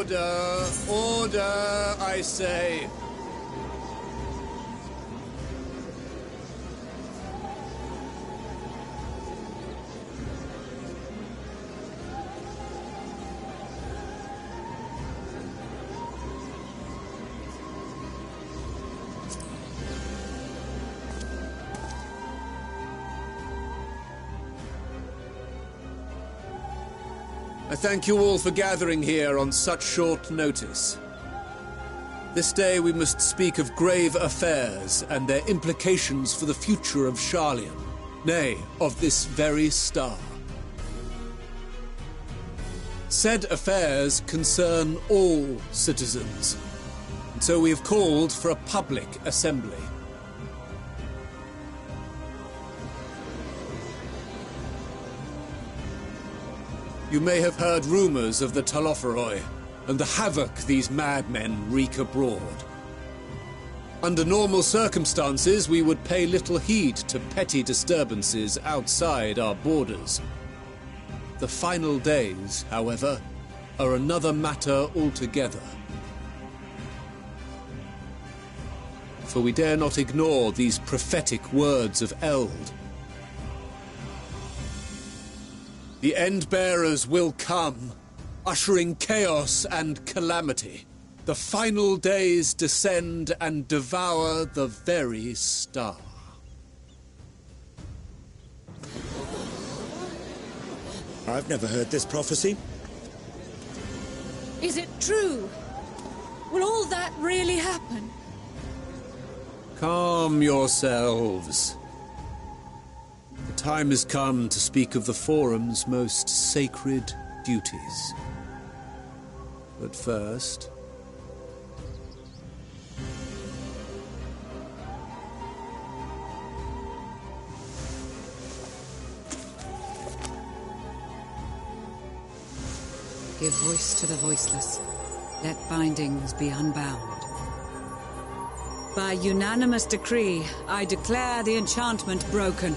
Order! Order, I say! I thank you all for gathering here on such short notice. This day we must speak of grave affairs and their implications for the future of Sharlayan, nay, of this very star. Said affairs concern all citizens, and so we have called for a public assembly. You may have heard rumors of the Telophoroi and the havoc these madmen wreak abroad. Under normal circumstances, we would pay little heed to petty disturbances outside our borders. The final days, however, are another matter altogether. For we dare not ignore these prophetic words of Eld. The End-Bearers will come, ushering chaos and calamity. The final days descend and devour the very star. I've never heard this prophecy. Is it true? Will all that really happen? Calm yourselves. The time has come to speak of the Forum's most sacred duties. But first... Give voice to the voiceless. Let bindings be unbound. By unanimous decree, I declare the enchantment broken.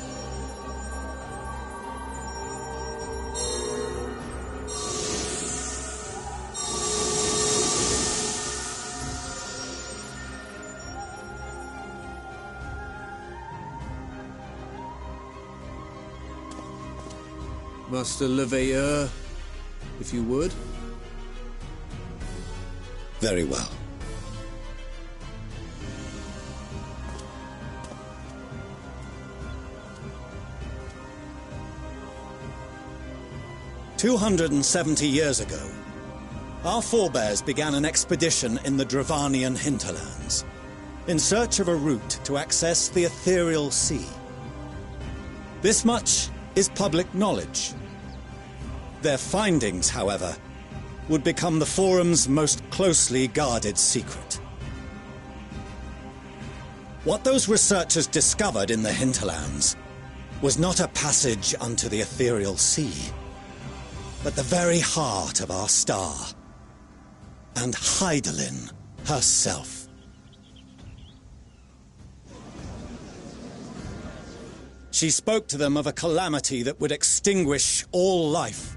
Master Leveilleur, if you would. Very well. "270 years ago, our forebears began an expedition in the Dravanian hinterlands, in search of a route to access the ethereal sea. This much is public knowledge. Their findings, however, would become the Forum's most closely guarded secret. What those researchers discovered in the hinterlands was not a passage unto the ethereal sea, but the very heart of our star, and Hydaelyn herself. She spoke to them of a calamity that would extinguish all life,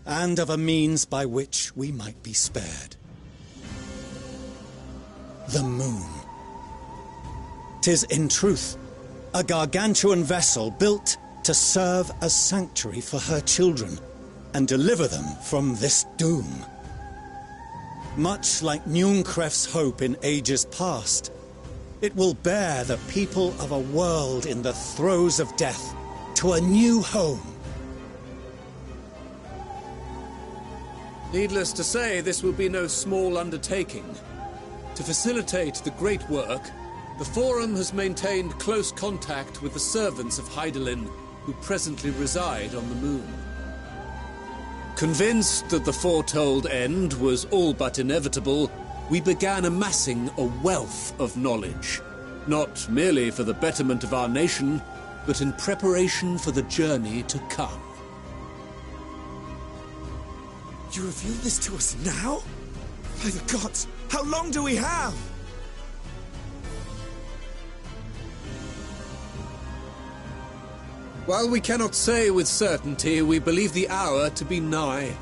and of a means by which we might be spared. The moon. 'Tis in truth a gargantuan vessel built to serve as sanctuary for her children and deliver them from this doom. Much like Nunkref's hope in ages past, it will bear the people of a world in the throes of death to a new home. Needless to say, this will be no small undertaking. To facilitate the great work, the Forum has maintained close contact with the servants of Hydaelyn, who presently reside on the moon. Convinced that the foretold end was all but inevitable, we began amassing a wealth of knowledge, not merely for the betterment of our nation, but in preparation for the journey to come. You reveal this to us now? By the gods, how long do we have? While we cannot say with certainty, we believe the hour to be nigh.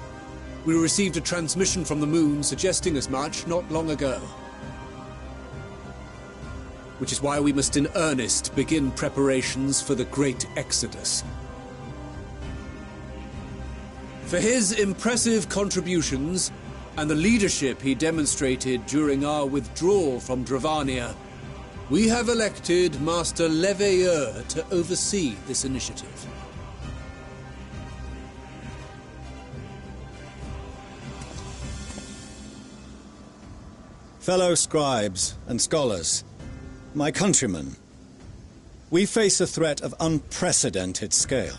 We received a transmission from the moon suggesting as much not long ago. Which is why we must in earnest begin preparations for the Great Exodus. For his impressive contributions and the leadership he demonstrated during our withdrawal from Dravania, we have elected Master Leveilleur to oversee this initiative. Fellow scribes and scholars, my countrymen, we face a threat of unprecedented scale.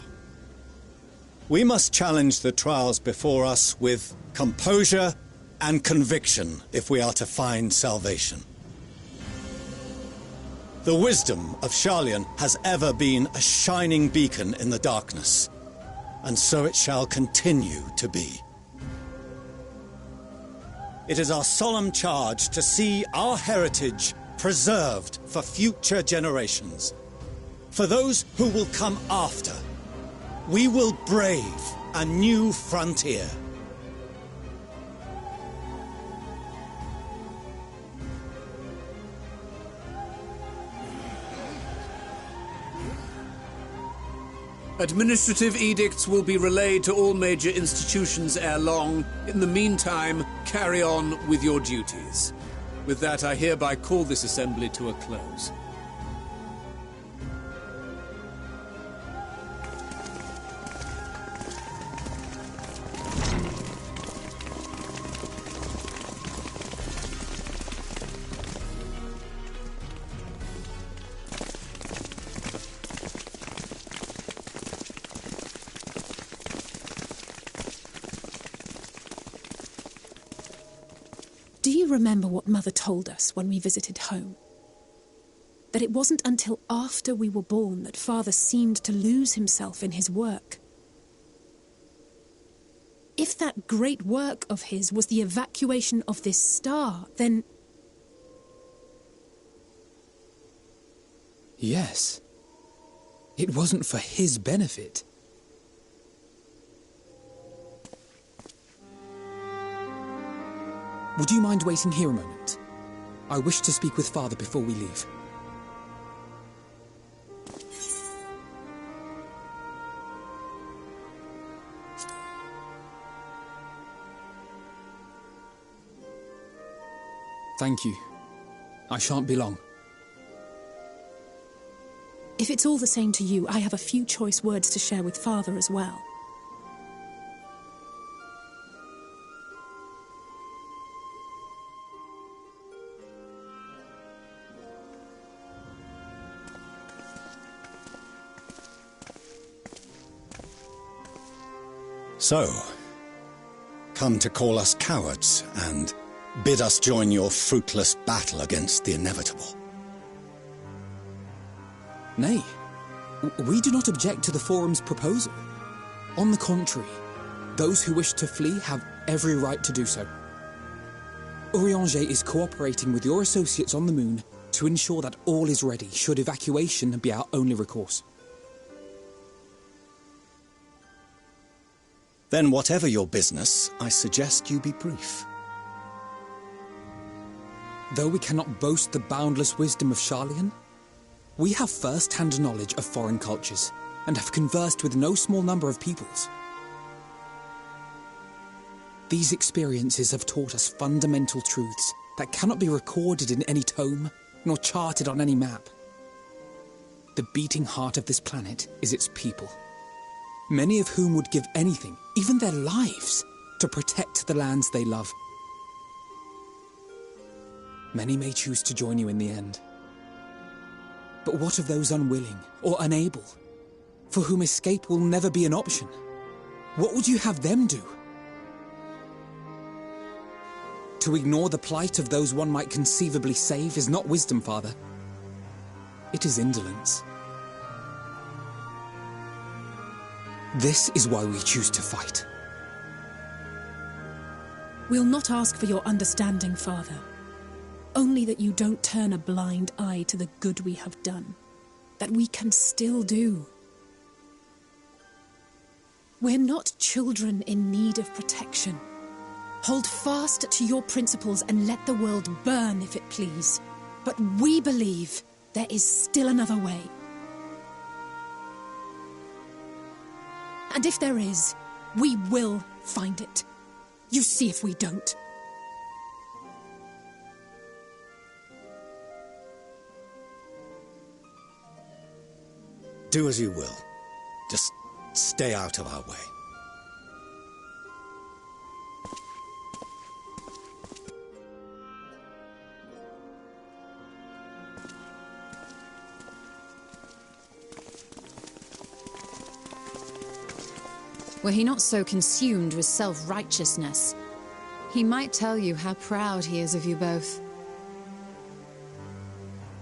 We must challenge the trials before us with composure and conviction if we are to find salvation. The wisdom of Sharlayan has ever been a shining beacon in the darkness, and so it shall continue to be. It is our solemn charge to see our heritage preserved for future generations. For those who will come after, we will brave a new frontier. Administrative edicts will be relayed to all major institutions ere long. In the meantime, carry on with your duties. With that, I hereby call this assembly to a close. Do you remember what Mother told us when we visited home? That it wasn't until after we were born that Father seemed to lose himself in his work. If that great work of his was the evacuation of this star, then... Yes. It wasn't for his benefit. Would you mind waiting here a moment? I wish to speak with Father before we leave. Thank you. I shan't be long. If it's all the same to you, I have a few choice words to share with Father as well. So, come to call us cowards and bid us join your fruitless battle against the inevitable. Nay, we do not object to the Forum's proposal. On the contrary, those who wish to flee have every right to do so. Urianger is cooperating with your associates on the moon to ensure that all is ready should evacuation be our only recourse. Then whatever your business, I suggest you be brief. Though we cannot boast the boundless wisdom of Sharlayan, we have first-hand knowledge of foreign cultures and have conversed with no small number of peoples. These experiences have taught us fundamental truths that cannot be recorded in any tome nor charted on any map. The beating heart of this planet is its people, many of whom would give anything, even their lives, to protect the lands they love. Many may choose to join you in the end. But what of those unwilling or unable, for whom escape will never be an option? What would you have them do? To ignore the plight of those one might conceivably save is not wisdom, Father. It is indolence. This is why we choose to fight. We'll not ask for your understanding, Father. Only that you don't turn a blind eye to the good we have done. That we can still do. We're not children in need of protection. Hold fast to your principles and let the world burn if it please. But we believe there is still another way. And if there is, we will find it. You see if we don't. Do as you will. Just stay out of our way. Were he not so consumed with self-righteousness, he might tell you how proud he is of you both.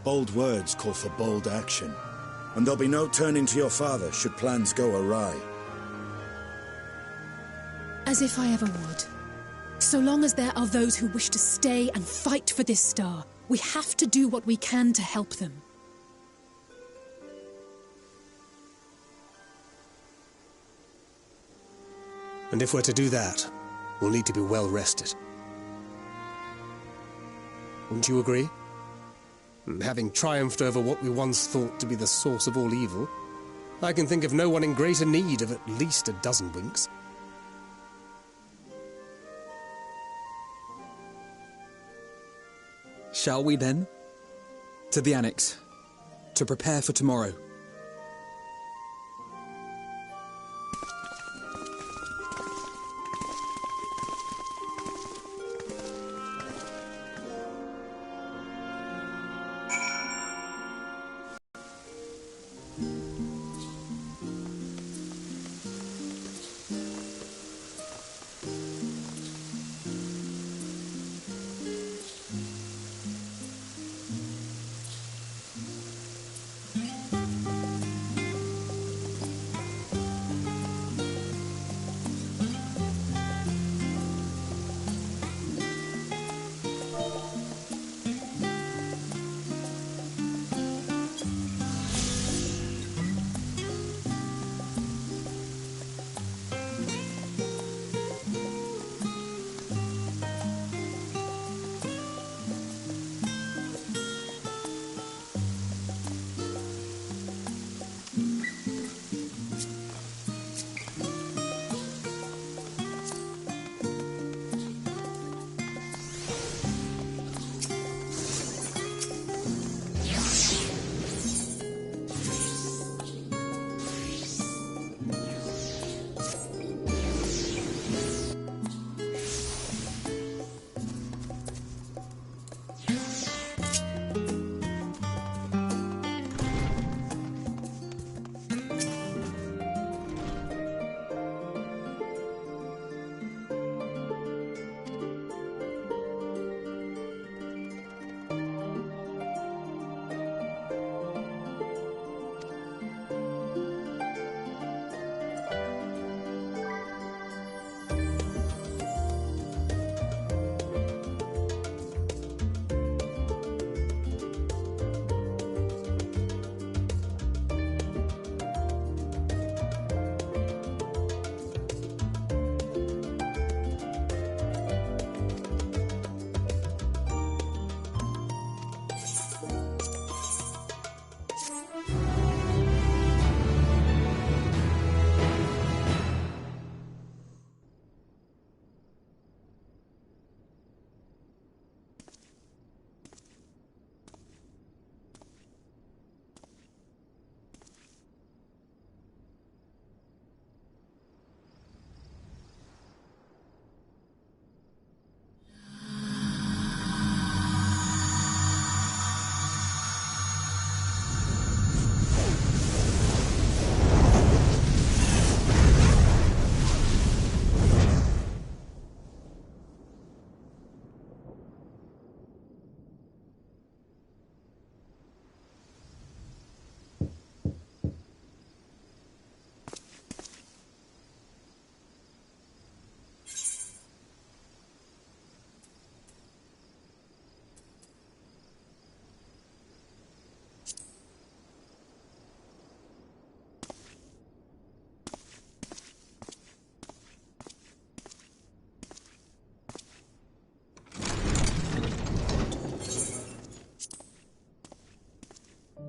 Bold words call for bold action, and there'll be no turning to your father should plans go awry. As if I ever would. So long as there are those who wish to stay and fight for this star, we have to do what we can to help them. And if we're to do that, we'll need to be well rested. Wouldn't you agree? And having triumphed over what we once thought to be the source of all evil, I can think of no one in greater need of at least a dozen winks. Shall we then? To the Annex, to prepare for tomorrow.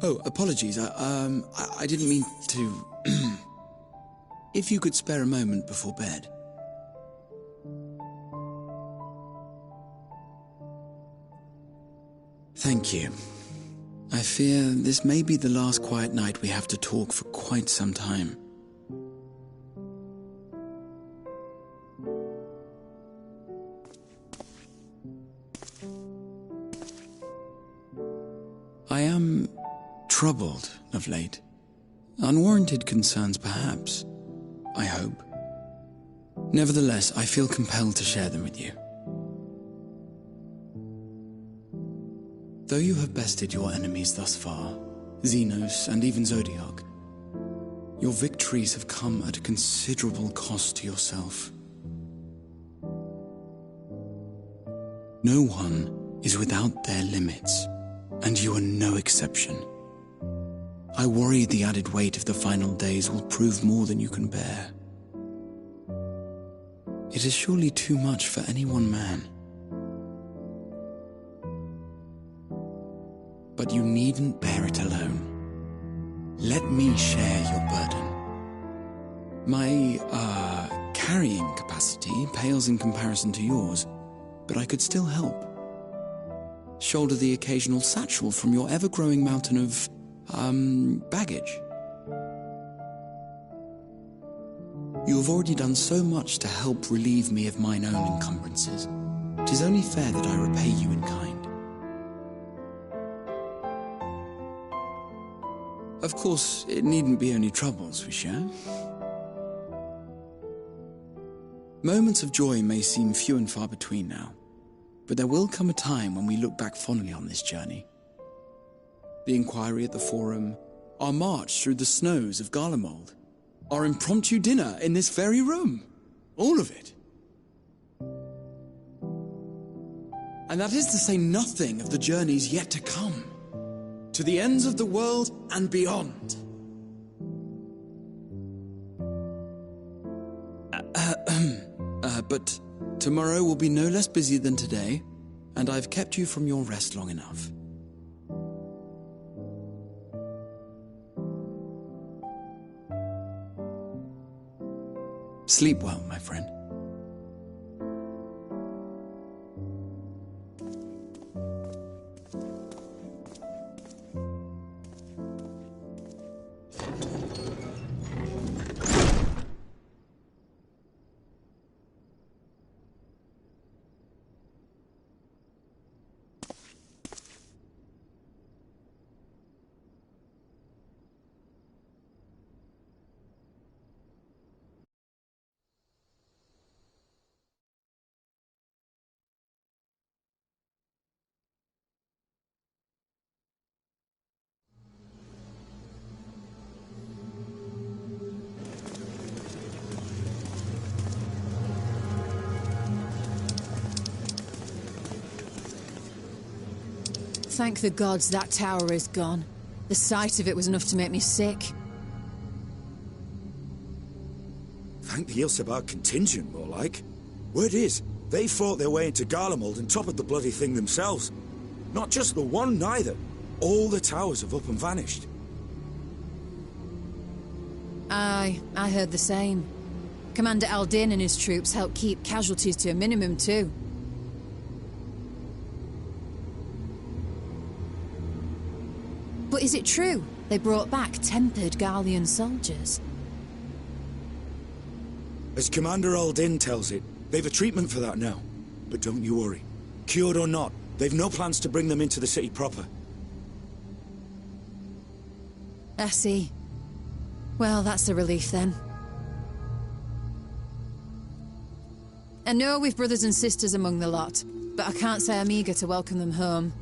Oh, apologies. I didn't mean to... If you could spare a moment before bed. Thank you. I fear this may be the last quiet night we have to talk for quite some time. I am troubled of late. Unwarranted concerns, perhaps. I hope. Nevertheless, I feel compelled to share them with you. Though you have bested your enemies thus far, Xenos and even Zodiac, your victories have come at a considerable cost to yourself. No one is without their limits, and you are no exception. I worry the added weight of the final days will prove more than you can bear. It is surely too much for any one man. But you needn't bear it alone. Let me share your burden. My, carrying capacity pales in comparison to yours, but I could still help. Shoulder the occasional satchel from your ever-growing mountain of, baggage. You have already done so much to help relieve me of mine own encumbrances. 'Tis only fair that I repay you in kind. Of course, it needn't be only troubles we share. Moments of joy may seem few and far between now, but there will come a time when we look back fondly on this journey. The inquiry at the Forum, our march through the snows of Garlemald, our impromptu dinner in this very room. All of it. And that is to say nothing of the journeys yet to come, to the ends of the world and beyond. But tomorrow will be no less busy than today, and I've kept you from your rest long enough. Sleep well, my friend. Thank the gods that tower is gone. The sight of it was enough to make me sick. Thank the Ilsabar contingent, more like. Word is, they fought their way into Garlemald and toppled the bloody thing themselves. Not just the one, neither. All the towers have up and vanished. Aye, I heard the same. Commander Aldin and his troops helped keep casualties to a minimum, too. But is it true they brought back tempered Garlean soldiers? As Commander Aldin tells it, they've a treatment for that now. But don't you worry. Cured or not, they've no plans to bring them into the city proper. I see. Well, that's a relief then. I know we've brothers and sisters among the lot, but I can't say I'm eager to welcome them home.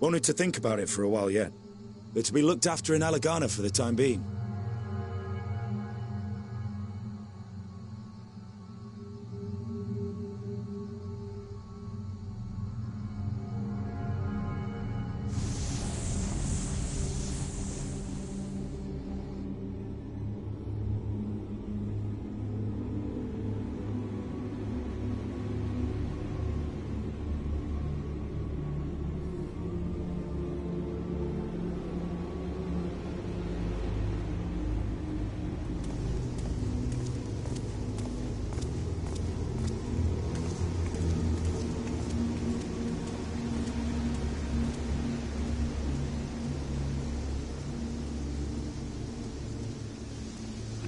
Wanted to think about it for a while yet. They're to be looked after in Alagana for the time being.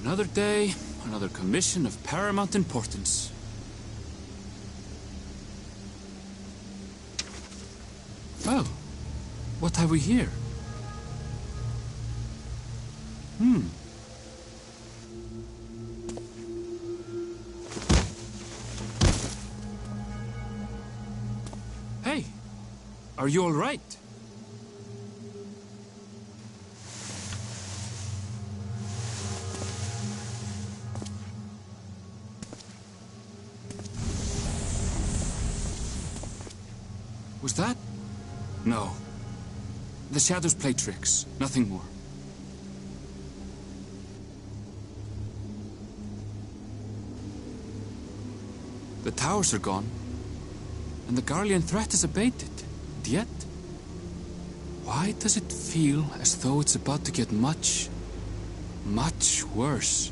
Another day, another commission of paramount importance. Well, what have we here? Hey, are you all right? Was that? No. The shadows play tricks, nothing more. The towers are gone, and the Garlean threat is abated. And yet, why does it feel as though it's about to get much, much worse?